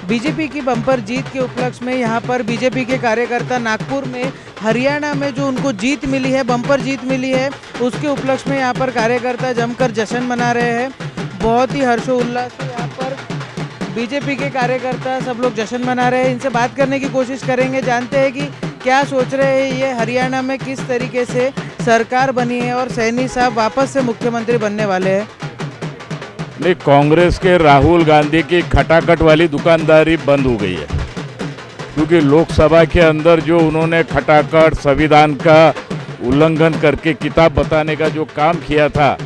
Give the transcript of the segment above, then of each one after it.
BJP की bumper जीत के उपलक्ष्य में यहाँ पर बीजेपी के कार्यकर्ता नागपुर में हरियाणा में जो उनको जीत मिली है, बम्पर जीत मिली है, उसके उपलक्ष्य में यहाँ पर कार्यकर्ता जमकर जश्न मना रहे हैं। बहुत ही हर्षोल्लास से यहाँ पर बीजेपी के कार्यकर्ता सब लोग जश्न मना रहे हैं। इनसे बात करने की कोशिश करेंगे, जानते हैं कि क्या सोच रहे हैं ये, हरियाणा में किस तरीके से सरकार बनी है और सैनी साहब वापस से मुख्यमंत्री बनने वाले हैं। नहीं, कांग्रेस के राहुल गांधी की खटाखट वाली दुकानदारी बंद हो गई है, क्योंकि लोकसभा के अंदर जो उन्होंने खटाखट संविधान का उल्लंघन करके किताब बताने का जो काम किया था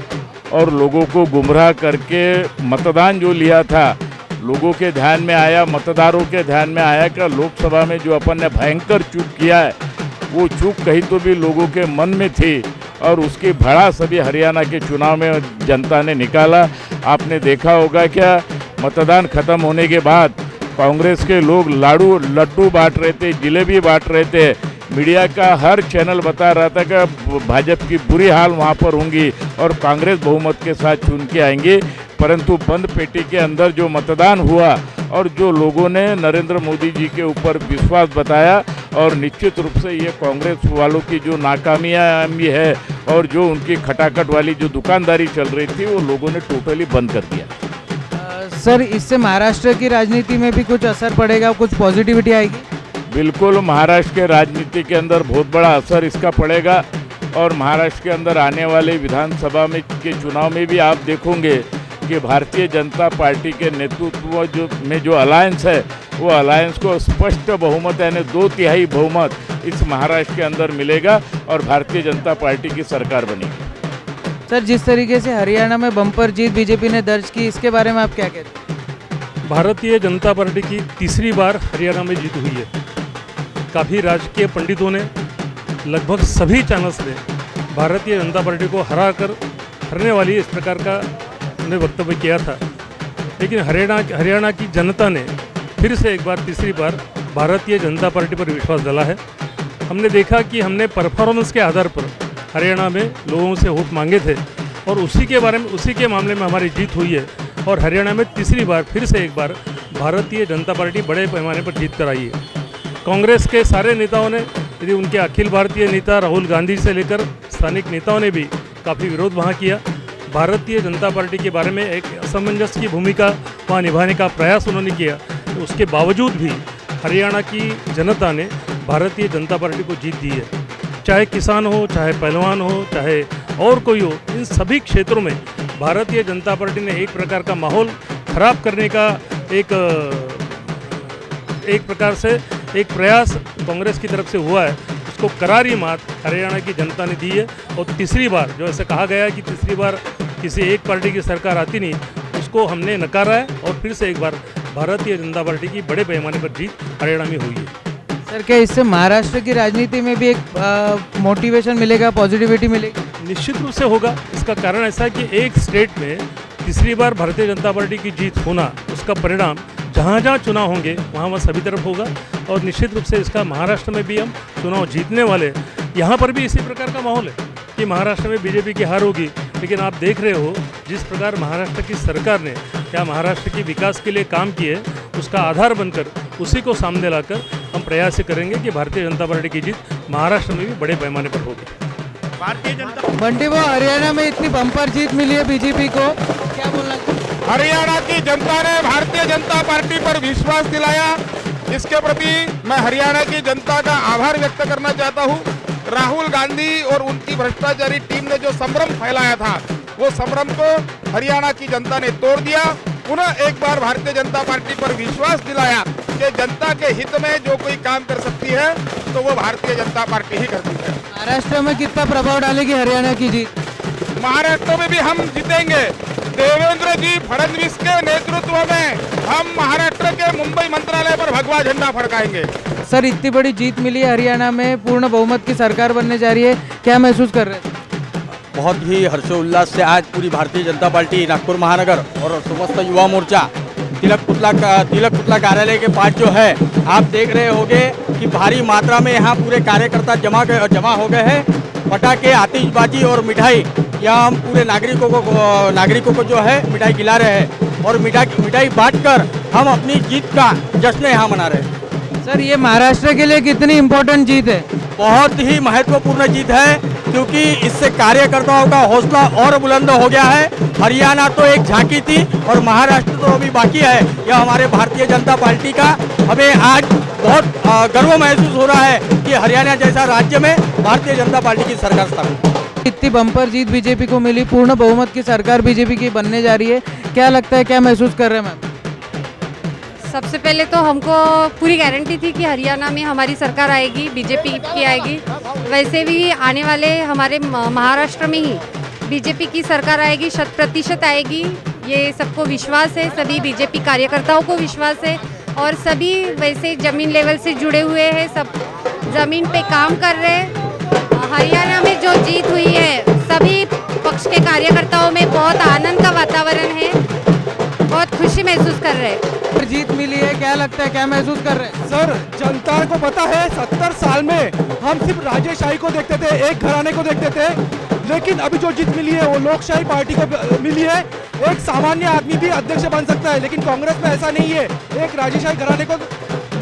और लोगों को गुमराह करके मतदान जो लिया था, लोगों के ध्यान में आया, मतदारों के ध्यान में आया कि लोकसभा में जो अपन ने भयंकर चूक किया है वो चूक कहीं तो भी लोगों के मन में थी और उसकी भड़ास अभी हरियाणा के चुनाव में जनता ने निकाला। आपने देखा होगा क्या, मतदान खत्म होने के बाद कांग्रेस के लोग लड्डू बांट रहे थे, जिलेबी बांट रहे थे। मीडिया का हर चैनल बता रहा था कि भाजपा की बुरी हाल वहाँ पर होंगी और कांग्रेस बहुमत के साथ चुन के आएंगी। परंतु बंद पेटी के अंदर जो मतदान हुआ और जो लोगों ने नरेंद्र मोदी जी के ऊपर विश्वास बताया, और निश्चित रूप से ये कांग्रेस वालों की जो नाकामयाबी है और जो उनकी खटाखट वाली जो दुकानदारी चल रही थी वो लोगों ने टोटली बंद कर दिया। सर, इससे महाराष्ट्र की राजनीति में भी कुछ असर पड़ेगा, कुछ पॉजिटिविटी आएगी? बिल्कुल, महाराष्ट्र के राजनीति के अंदर बहुत बड़ा असर इसका पड़ेगा और महाराष्ट्र के अंदर आने वाले विधानसभा में के चुनाव में भी आप देखोगे कि भारतीय जनता पार्टी के नेतृत्व में जो अलायंस है वो अलायंस को स्पष्ट बहुमत यानी 2/3 बहुमत इस महाराष्ट्र के अंदर मिलेगा और भारतीय जनता पार्टी की सरकार बनेगी। सर, जिस तरीके से हरियाणा में बम्पर जीत बीजेपी ने दर्ज की, इसके बारे में आप क्या कहते हैं? भारतीय जनता पार्टी की तीसरी बार हरियाणा में जीत हुई है। काफ़ी राजकीय पंडितों ने, लगभग सभी चैनल्स ने भारतीय जनता पार्टी को हराने वाली इस प्रकार का उन्हें वक्तव्य किया था, लेकिन हरियाणा की जनता ने फिर से एक बार तीसरी बार भारतीय जनता पार्टी पर विश्वास डाला है। हमने देखा कि हमने परफॉर्मेंस के आधार पर हरियाणा में लोगों से वोट मांगे थे और उसी के मामले में हमारी जीत हुई है और हरियाणा में तीसरी बार फिर से एक बार भारतीय जनता पार्टी बड़े पैमाने पर जीत कर आई है। कांग्रेस के सारे नेताओं ने, यदि उनके अखिल भारतीय नेता राहुल गांधी से लेकर स्थानिक नेताओं ने भी काफ़ी विरोध वहाँ किया। भारतीय जनता पार्टी के बारे में एक असमंजस की भूमिका वहाँ निभाने का प्रयास उन्होंने किया, तो उसके बावजूद भी हरियाणा की जनता ने भारतीय जनता पार्टी को जीत दी है। चाहे किसान हो, चाहे पहलवान हो, चाहे और कोई हो, इन सभी क्षेत्रों में भारतीय जनता पार्टी ने एक प्रकार का माहौल खराब करने का एक प्रकार से एक प्रयास कांग्रेस की तरफ से हुआ है, उसको करारी मात हरियाणा की जनता ने दी है। और तीसरी बार, जो ऐसा कहा गया है कि तीसरी बार किसी एक पार्टी की सरकार आती नहीं, उसको हमने नकारा है और फिर से एक बार भारतीय जनता पार्टी की बड़े पैमाने पर जीत हरियाणा में हुई है। सर, क्या इससे महाराष्ट्र की राजनीति में भी एक मोटिवेशन मिलेगा, पॉजिटिविटी मिलेगी? निश्चित रूप से होगा। इसका कारण ऐसा है कि एक स्टेट में तीसरी बार भारतीय जनता पार्टी की जीत होना, उसका परिणाम जहाँ जहाँ चुनाव होंगे वहाँ सभी तरफ होगा और निश्चित रूप से इसका महाराष्ट्र में भी हम चुनाव जीतने वाले। यहाँ पर भी इसी प्रकार का माहौल है कि महाराष्ट्र में बीजेपी की हार होगी, लेकिन आप देख रहे हो जिस प्रकार महाराष्ट्र की सरकार ने क्या महाराष्ट्र की विकास के लिए काम किए, उसका आधार बनकर उसी को सामने लाकर हम प्रयास करेंगे कि भारतीय जनता पार्टी की जीत महाराष्ट्र में भी बड़े पैमाने पर होगी। भारतीय जनता बंटी वो हरियाणा में इतनी बम्पर जीत मिली है बीजेपी को, क्या बोलना चाहिए? हरियाणा की जनता ने भारतीय जनता पार्टी पर विश्वास दिलाया, इसके प्रति मैं हरियाणा की जनता का आभार व्यक्त करना चाहता हूं। राहुल गांधी और उनकी भ्रष्टाचारी टीम ने जो संभ्रम फैलाया था, वो संभ्रम को हरियाणा की जनता ने तोड़ दिया। पुनः एक बार भारतीय जनता पार्टी पर विश्वास दिलाया कि जनता के हित में जो कोई काम कर सकती है तो वो भारतीय जनता पार्टी ही करती है। महाराष्ट्र में कितना प्रभाव डालेगी हरियाणा की जीत? महाराष्ट्र में भी हम जीतेंगे। देवेंद्र जी फडणवीस के नेतृत्व में हम महाराष्ट्र के मुंबई मंत्रालय पर भगवा झंडा फड़काएंगे। सर, इतनी बड़ी जीत मिली है हरियाणा में, पूर्ण बहुमत की सरकार बनने जा रही है, क्या महसूस कर रहे हैं? बहुत ही हर्षोल्लास से आज पूरी भारतीय जनता पार्टी नागपुर महानगर और समस्त युवा मोर्चा तिलक पुतला कार्यालय के पास जो है, आप देख रहे होंगे कि भारी मात्रा में यहाँ पूरे कार्यकर्ता जमा हो गए हैं। पटाखे, आतिशबाजी और मिठाई यहाँ हम पूरे नागरिकों को जो है मिठाई खिला रहे हैं। और मिठाई बांटकर हम अपनी जीत का जश्न यहाँ मना रहे हैं। सर ये महाराष्ट्र के लिए कितनी इम्पोर्टेंट जीत है? बहुत ही महत्वपूर्ण जीत है, क्योंकि इससे कार्यकर्ताओं का हौसला और बुलंद हो गया है। हरियाणा तो एक झांकी थी और महाराष्ट्र तो अभी बाकी है। यह हमारे भारतीय जनता पार्टी का हमें आज बहुत गर्व महसूस हो रहा है कि हरियाणा जैसा राज्य में भारतीय जनता पार्टी की सरकार स्थापित। इतनी बम्पर जीत बीजेपी को मिली, पूर्ण बहुमत की सरकार बीजेपी की बनने जा रही है, क्या लगता है, क्या महसूस कर रहे हैं मैम? सबसे पहले तो हमको पूरी गारंटी थी कि हरियाणा में हमारी सरकार आएगी, बीजेपी की आएगी। वैसे भी आने वाले हमारे महाराष्ट्र में ही बीजेपी की सरकार आएगी, 100% आएगी, ये सबको विश्वास है। सभी बीजेपी कार्यकर्ताओं को विश्वास है और सभी वैसे ज़मीन लेवल से जुड़े हुए हैं, सब ज़मीन पे काम कर रहे हैं। हरियाणा में जो जीत हुई है, सभी पक्ष के कार्यकर्ताओं में बहुत आनंद का वातावरण है, बहुत खुशी महसूस कर रहे हैं। जीत मिली है, क्या लगता है, क्या महसूस कर रहे हैं? सर जनता को पता है 70 साल में हम सिर्फ राजेशाही को देखते थे, एक घराने को देखते थे, लेकिन अभी जो जीत मिली है वो लोकशाही पार्टी को मिली है। एक सामान्य आदमी भी अध्यक्ष बन सकता है, लेकिन कांग्रेस में ऐसा नहीं है। एक राजेशाही घराने को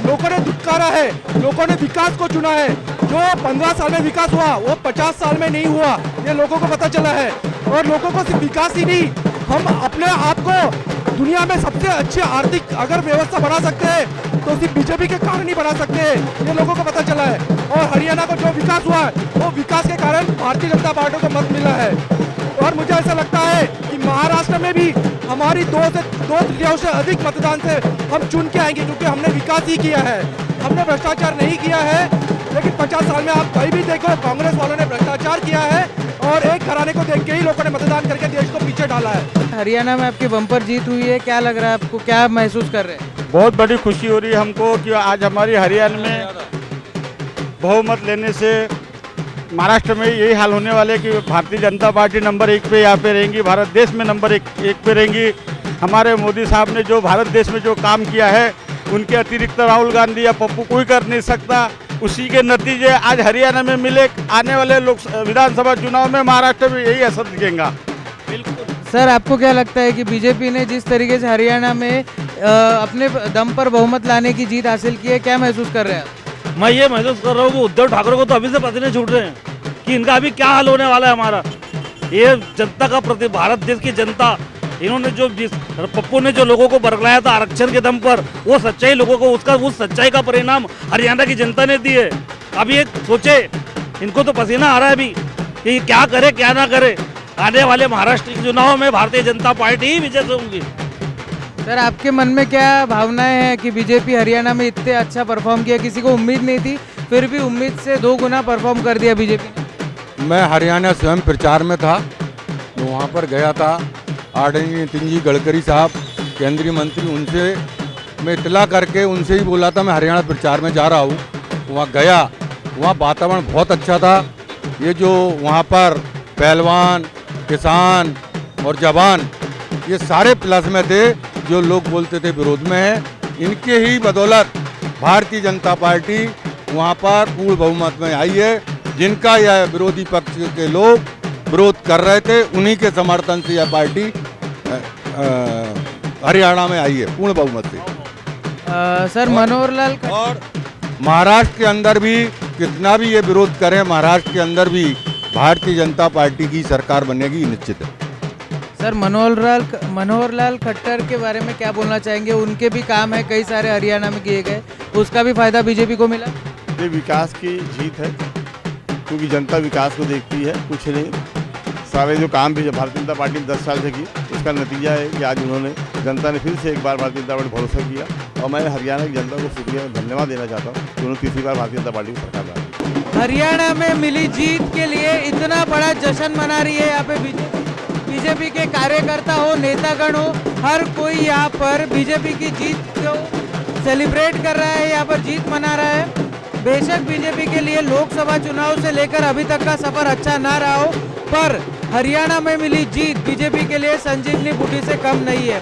लोगों ने दुत्कारा है, लोगों ने विकास को चुना है। जो 15 साल में विकास हुआ वो 50 साल में नहीं हुआ, ये लोगों को पता चला है। और लोगों को सिर्फ विकास ही नहीं, हम अपने आप को दुनिया में सबसे अच्छे आर्थिक अगर व्यवस्था बना सकते हैं तो सिर्फ बीजेपी के कारण ही बना सकते हैं, ये लोगों को पता चला है। और हरियाणा को जो विकास हुआ है वो विकास के कारण भारतीय जनता पार्टी को मत मिला है। और मुझे ऐसा लगता है कि महाराष्ट्र में भी हमारी 2/3 से अधिक मतदान से हम चुन के आएंगे, क्योंकि हमने विकास ही किया है, हमने भ्रष्टाचार नहीं किया है। लेकिन 50 साल में आप कहीं भी देखो, कांग्रेस वालों ने भ्रष्टाचार किया है और एक घराने को देख के ही लोगों ने मतदान करके देश को पीछे डाला है। हरियाणा में आपकी बम्पर जीत हुई है, क्या लग रहा है आपको, क्या महसूस कर रहे हैं? बहुत बड़ी खुशी हो रही है हमको कि आज हमारी हरियाणा में बहुमत लेने से महाराष्ट्र में यही हाल होने वाले कि भारतीय जनता पार्टी नंबर 1 पे यहाँ पे रहेंगी, भारत देश में नंबर 1 पे रहेंगी। हमारे मोदी साहब ने जो भारत देश में जो काम किया है, उनके अतिरिक्त राहुल गांधी या पप्पू कोई कर नहीं सकता। उसी के नतीजे आज हरियाणा में मिले। आने वाले विधानसभा चुनाव में महाराष्ट्र में यही असर दिखेगा। सर आपको क्या लगता है कि बीजेपी ने जिस तरीके से हरियाणा में अपने दम पर बहुमत लाने की जीत हासिल की है, क्या महसूस कर रहे हैं आप? मैं ये महसूस कर रहा हूँ कि उद्धव ठाकरे को तो अभी से पसीने छूट रहे हैं कि इनका अभी क्या हाल होने वाला है हमारा। ये जनता का प्रति, भारत देश की जनता, इन्होंने जो पप्पू ने जो लोगों को बरगलाया था आरक्षण के दम पर, वो सच्चाई लोगों को उस सच्चाई का परिणाम हरियाणा की जनता ने दी है। अब ये सोचे, इनको तो पसीना आ रहा है अभी कि क्या करे क्या ना करे। आने वाले महाराष्ट्र के चुनाव में भारतीय जनता पार्टी ही विजय होंगी। सर आपके मन में क्या भावनाएं हैं कि बीजेपी हरियाणा में इतने अच्छा परफॉर्म किया, किसी को उम्मीद नहीं थी, फिर भी उम्मीद से 2 गुना परफॉर्म कर दिया बीजेपी ने? मैं हरियाणा स्वयं प्रचार में था, तो वहाँ पर गया था। आदरणीय नितिन जी गडकरी साहब केंद्रीय मंत्री, उनसे मैं इतला करके उनसे ही बोला था मैं हरियाणा प्रचार में जा रहा हूँ। वहाँ गया, वहाँ वातावरण बहुत अच्छा था। ये जो वहाँ पर पहलवान, किसान और जवान, ये सारे प्लस में थे। जो लोग बोलते थे विरोध में है, इनके ही बदौलत भारतीय जनता पार्टी वहाँ पर पूर्ण बहुमत में आई है। जिनका यह विरोधी पक्ष के लोग विरोध कर रहे थे, उन्हीं के समर्थन से यह पार्टी हरियाणा में आई है पूर्ण बहुमत से। सर मनोहर लाल और महाराष्ट्र के अंदर भी कितना भी ये विरोध करें, महाराष्ट्र के अंदर भी भारतीय जनता पार्टी की सरकार बनेगी निश्चित है। सर मनोहर लाल खट्टर के बारे में क्या बोलना चाहेंगे? उनके भी काम है कई सारे हरियाणा में किए गए, उसका भी फायदा बीजेपी को मिला? ये विकास की जीत है, क्योंकि जनता विकास को देखती है, कुछ नहीं। सारे जो काम भी भारतीय जनता पार्टी ने 10 साल से की, उसका नतीजा है कि आज उन्होंने, जनता ने फिर से एक बार भारतीय जनता पार्टी भरोसा किया। और मैं हरियाणा की जनता को शुक्रिया धन्यवाद देना चाहता हूँ कि उन्होंने तीसरी बार भारतीय जनता पार्टी की सरकार लाई। हरियाणा में मिली जीत के लिए इतना बड़ा जश्न मना रही है यहाँ पे बीजेपी के कार्यकर्ता हो, नेतागण हो, हर कोई यहाँ पर बीजेपी की जीत को सेलिब्रेट कर रहा है, यहाँ पर जीत मना रहा है। बेशक बीजेपी के लिए लोकसभा चुनाव से लेकर अभी तक का सफर अच्छा ना रहा हो, पर हरियाणा में मिली जीत बीजेपी के लिए संजीवनी बूटी से कम नहीं है।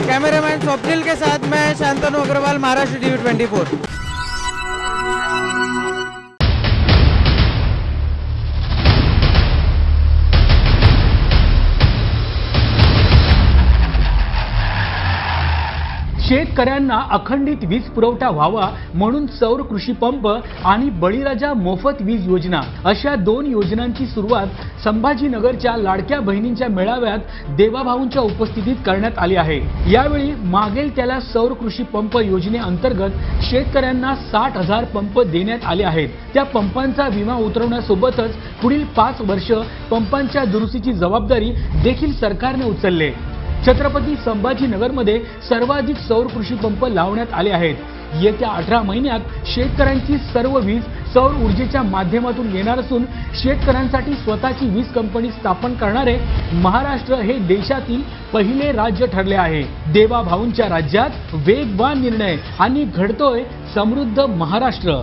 कैमरामैन स्वप्निल के साथ मैं शांतनु अग्रवाल, महाराष्ट्र टीवी 24। शेतकऱ्यांना अखंडित वीज पुरवठा व्हावा म्हणून सौर कृषी पंप आणि बळीराजा मोफत वीज योजना अशा 2 योजनांची सुरुवात संभाजीनगरच्या लाडक्या बहिणींच्या मेळाव्यात देवाभाऊंच्या उपस्थितीत करण्यात आली आहे। यावेळी मागेल त्याला सौर कृषी पंप योजनेअंतर्गत शेतकऱ्यांना 60,000 पंप देण्यात आले आहेत। त्या पंपांचा विमा उतरवण्यासोबतच पुढील 5 वर्ष पंपांच्या दुरुस्तीची जबाबदारी देखील सरकारने उचलली। छत्रपती संभाजीनगरमध्ये सर्वाधिक सौर कृषी पंप लावण्यात आले आहेत। येत्या 18 महिन्यात शेतकऱ्यांची सर्व वीज सौर ऊर्जेच्या माध्यमातून येणार असून शेतकऱ्यांसाठी स्वतःची वीज कंपनी स्थापन करणारे महाराष्ट्र हे देशातील पहिले राज्य ठरले आहे। देवाभाऊंच्या राज्यात वेगवान निर्णय आणि घडतोय समृद्ध महाराष्ट्र।